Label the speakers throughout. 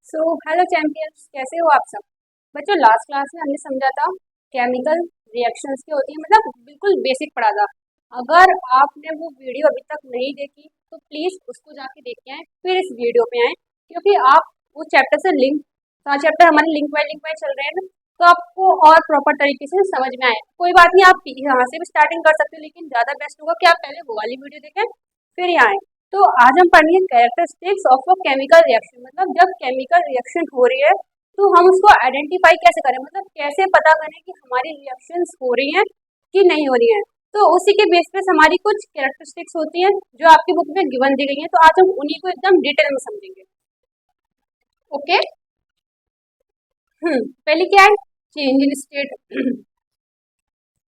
Speaker 1: Hello champions, कैसे हो आप सब। बच्चों, लास्ट क्लास में हमने समझा था केमिकल रिएक्शंस की होती है, मतलब बिल्कुल बेसिक पढ़ा था। अगर आपने वो वीडियो अभी तक नहीं देखी तो प्लीज उसको जाके देख के आए, फिर इस वीडियो पे आए, क्योंकि आप वो चैप्टर से लिंक, सारे चैप्टर हमारे लिंक बाय चल रहे हैं ना, तो आपको और प्रॉपर तरीके से समझ में आए। कोई बात नहीं, आप यहाँ से भी स्टार्टिंग कर सकते हो, लेकिन ज्यादा बेस्ट होगा कि आप पहले वो वाली वीडियो देखें फिर यहाँ आए। तो आज हम पढ़ेंगे characteristics of a chemical reaction, मतलब जब केमिकल रिएक्शन हो रही है तो हम उसको आइडेंटिफाई कैसे करें, मतलब कैसे पता करें कि हमारी रिएक्शंस हो रही हैं कि नहीं हो रही हैं। तो उसी के बेस पे हमारी कुछ कैरेक्टरिस्टिक्स होती हैं जो आपकी बुक में गिवन दी गई हैं, तो आज हम उन्हीं को एकदम डिटेल में समझेंगे। ओके। पहले क्या है? Change in state,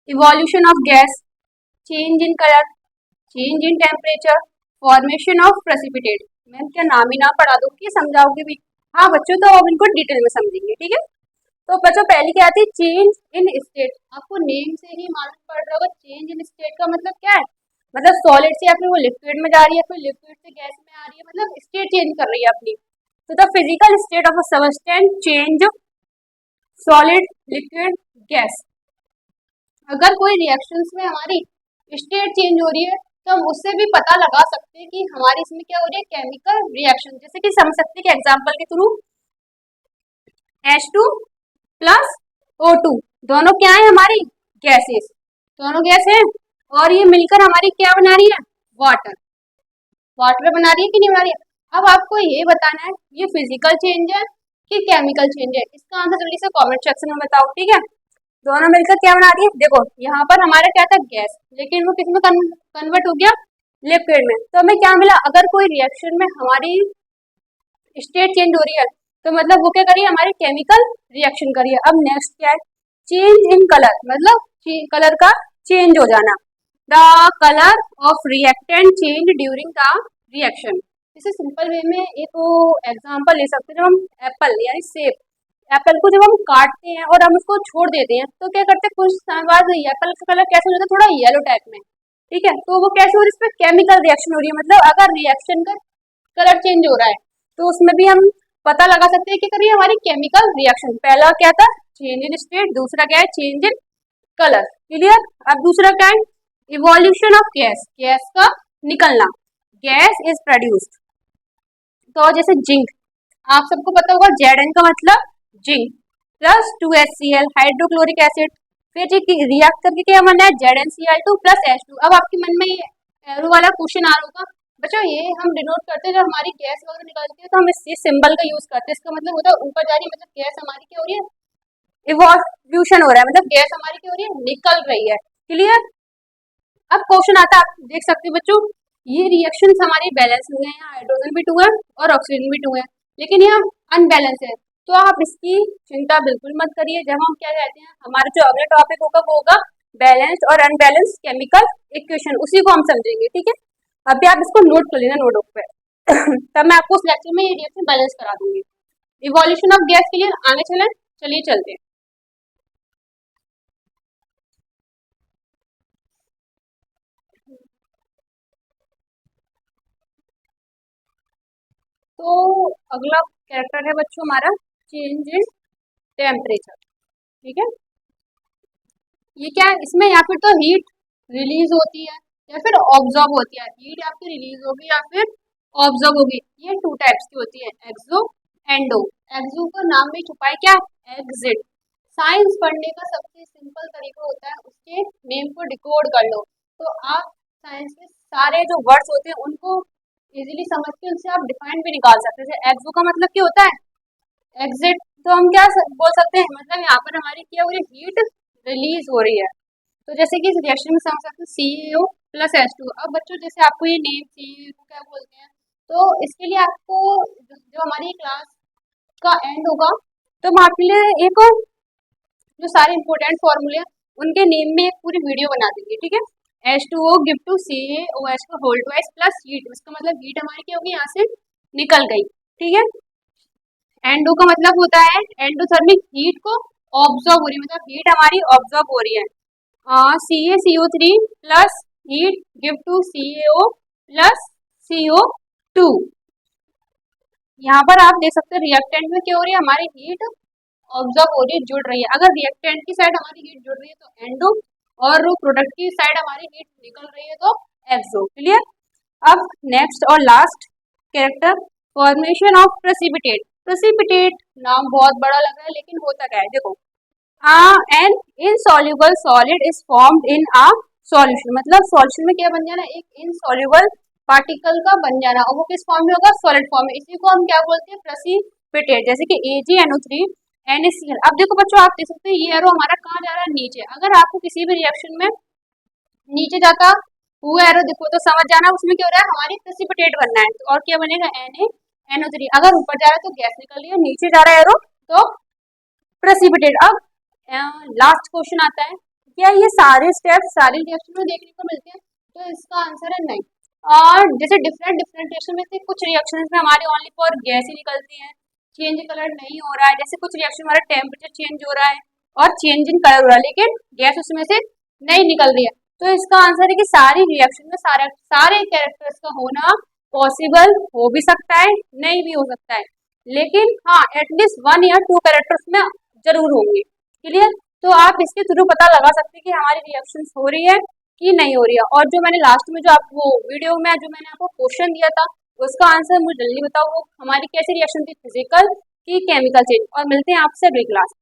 Speaker 1: evolution of gas, change in colour, change in temperature, formation of precipitate. Ma'am क्या नाम ही ना पढ़ा दो कि समझाओगे भी। हाँ बच्चों, तो अब इनको डिटेल में समझेंगे, ठीक है। तो बच्चों पहली क्या आती है? Change in state. आपको नेम से ही मालूम पड़ रहा होगा चेंज इन स्टेट का मतलब क्या है। मतलब सॉलिड से या फिर वो लिक्विड में जा रही है, फिर लिक्विड से गैस में आ रही है, मतलब स्टेट चेंज कर रही है अपनी। तो the physical state of a substance change, solid, liquid, gas. अगर कोई रिएक्शंस में हमारी स्टेट चेंज हो रही है तो हम उससे भी पता लगा सकते हैं कि हमारी इसमें क्या हो रही है, केमिकल रिएक्शन। जैसे कि समझ सकते हैं कि एग्जांपल के थ्रू H2 प्लस O2 दोनों क्या है हमारी? गैसेस। दोनों गैस है और ये मिलकर हमारी क्या बना रही है? वाटर। वाटर बना रही है कि नहीं बना रही है। अब आपको ये बताना है ये फिजिकल चेंज है कि केमिकल चेंज है। इसका आंसर जल्दी से कमेंट सेक्शन में बताओ, ठीक है। दोनों मिलकर क्या बना रही है? देखो यहाँ पर हमारा क्या था? गैस, लेकिन वो किस में कन्वर्ट हो गया? लिक्विड में। तो हमें क्या मिला? अगर कोई रिएक्शन में हमारी स्टेट चेंज हो रही है तो मतलब वो क्या करिए? हमारी केमिकल रिएक्शन करिए। अब नेक्स्ट क्या है? चेंज इन कलर, मतलब कलर का चेंज हो जाना। The colour of reactant change during the reaction. इसे सिंपल वे में एक एग्जांपल ले सकते हैं। जब हम एप्पल यानी सेब, एप्पल को जब हम काटते हैं और हम उसको छोड़ देते हैं तो क्या करते हैं? कुछ समय बाद एप्पल का कलर कैसे हो जाता है? थोड़ा येलो टाइप में, ठीक है। तो वो कैसे हो रही है? इसमें केमिकल रिएक्शन हो रही है। मतलब अगर रिएक्शन का कलर चेंज हो रहा है तो उसमें भी हम पता लगा सकते हैं कि करिए हमारी केमिकल रिएक्शन। पहला क्या था? Change in state. दूसरा क्या है? Change in colour. क्लियर। अब दूसरा क्या है? इवोल्यूशन ऑफ गैस, गैस का निकलना। Gas is produced. तो जैसे जिंक, आप सबको पता होगा Zn का मतलब zinc plus 2HCl hydrochloric acid. फिर रिएक्ट करके क्या बनना है? ZnCl2 plus H2। अब आपके मन में ये एरो वाला क्वेश्चन आ रहा होगा। बच्चों ये हम डिनोट करते हैं जब हमारी गैस वगैरह निकलती है तो हम इस सिंबल का यूज करते हैं। इसका मतलब होता है ऊपर जा रही है, मतलब गैस हमारी क्या हो रही है? इवोल्यूशन हो रहा है, मतलब गैस हमारी क्या हो रही है? निकल रही है। क्लियर। अब क्वेश्चन आता है, आप देख सकते हैं बच्चों, ये रिएक्शन हमारी बैलेंस में है, यहाँ हाइड्रोजन भी 2 है और ऑक्सीजन भी 2 है, लेकिन ये अनबैलेंस है। तो आप इसकी चिंता बिल्कुल मत करिए। जब हम क्या कहते हैं, हमारा जो अगला टॉपिक होगा वो होगा बैलेंस्ड और अनबैलेंस्ड केमिकल इक्वेशन, उसी को हम समझेंगे, ठीक है। अभी आप इसको नोट कर लेना नोटबुक पे तब मैं आपको उस लेक्चर में ये रिएक्शन बैलेंस करा दूंगी। इवोल्यूशन ऑफ गैस के लिए आगे चले, चलिए चलते हैं। तो अगला कैरेक्टर है बच्चों हमारा चेंज इन टेम्परेचर, ठीक है। ये क्या है? इसमें या फिर तो हीट रिलीज होती है या फिर ऑब्जॉर्ब होती है। हीट या फिर रिलीज होगी या फिर ऑब्जॉर्ब होगी। ये 2 टाइप्स की होती है, एक्सो, एंडो। एक्सो का नाम में छुपा है क्या? एग्जिट। साइंस पढ़ने का सबसे सिंपल तरीका होता है उसके नेम को डिकोड कर लो। तो आप साइंस के सारे जो वर्ड्स होते हैं उनको इजीली समझ के उनसे आप डिफाइन भी निकाल सकते हैं। जैसे एक्सो का मतलब क्या होता है? एग्जिट। तो हम क्या बोल सकते हैं? मतलब यहाँ पर हमारी क्या हो रही है? हीट रिलीज हो रही है। तो जैसे कि इस रिएक्शन में समझ सकते हैं CaO प्लस H2। अब बच्चों जैसे आपको ये नेम CaO को क्या बोलते हैं, तो इसके लिए आपको जो हमारी क्लास का एंड होगा तो हम आपके लिए एक जो सारे इंपॉर्टेंट फॉर्मूले हैं उनके नेम में एक पूरी वीडियो बना देंगे, ठीक है। H2O गिव टू CaOH को होल ट्वाइस प्लस हीट। इसका मतलब हीट हमारी क्या होगी? यहाँ से निकल गई, ठीक है। एंडो का मतलब होता है एंडोथर्मिक, हीट को ऑब्जॉर्ब हो रही है, मतलब हीट हमारी ऑब्जॉर्ब हो रही है। CaCO3 plus heat give to CaO plus CO2। यहाँ पर आप देख सकते हैं रिएक्टेंट में क्या हो रही है, हमारी हीट ऑब्जर्व हो रही है, जुड़ रही है। अगर रिएक्टेंट की साइड हमारी हीट जुड़ रही है तो एंडो, और प्रोडक्ट की साइड हमारी हीट निकल रही है तो एक्सो। क्लियर। अब नेक्स्ट और last character, formation of precipitate. Precipitate नाम बहुत बड़ा लग रहा है, लेकिन होता क्या है देखो, an insoluble solid is formed in a solution. मतलब सॉल्यूशन में क्या बन जाना, एक इनसॉल्युबल पार्टिकल का बन जाना, और वो किस फॉर्म में होगा, सॉलिड फॉर्म में। इसी को हम क्या बोलते हैं, प्रेसिपिटेट। जैसे कि AgNO3 NaCl। अब देखो बच्चों, आप देख सकते हैं ये एरो हमारा कहाँ जा रहा है, नीचे। अगर आपको किसी भी रिएक्शन में नीचे जाता हुआ एरो दिखो तो समझ जाना उसमें क्या हो रहा है, हमारी प्रेसिपिटेट बनना है। और क्या बनेगा, NaNO3। अगर ऊपर जा रहा है तो गैस निकल रही है, नीचे जा रहा है एरो तो प्रेसिपिटेट। अब लास्ट क्वेश्चन आता है, क्या ये सारे स्टेप सारी रिएक्शन में देखने को मिलते हैं, तो इसका आंसर है नहीं। और जैसे डिफरेंट डिफरेंट रिएक्शन में से कुछ रिएक्शन में हमारे ओनली फॉर गैस ही निकलती है, चेंज कलर नहीं हो रहा है। जैसे कुछ रिएक्शन हमारा टेम्परेचर चेंज हो रहा है और चेंज इन कलर हो रहा है, लेकिन गैस उसमें से नहीं निकल रही है। तो इसका आंसर है कि सारी रिएक्शन में सारे सारे कैरेक्टर्स का होना पॉसिबल हो भी सकता है, नहीं भी हो सकता है, लेकिन हाँ एटलीस्ट 1 या 2 कैरेक्टर्स में जरूर होंगे। क्लियर। तो आप इसके थ्रू पता लगा सकते हैं कि हमारी रिएक्शंस हो रही है कि नहीं हो रही है। और जो मैंने लास्ट में जो आप वो वीडियो में जो मैंने आपको क्वेश्चन दिया था, उसका आंसर मुझे जल्दी बताओ, वो हमारी कैसी रिएक्शन थी, फिजिकल की केमिकल चेंज। और मिलते हैं आपसे अगली क्लास।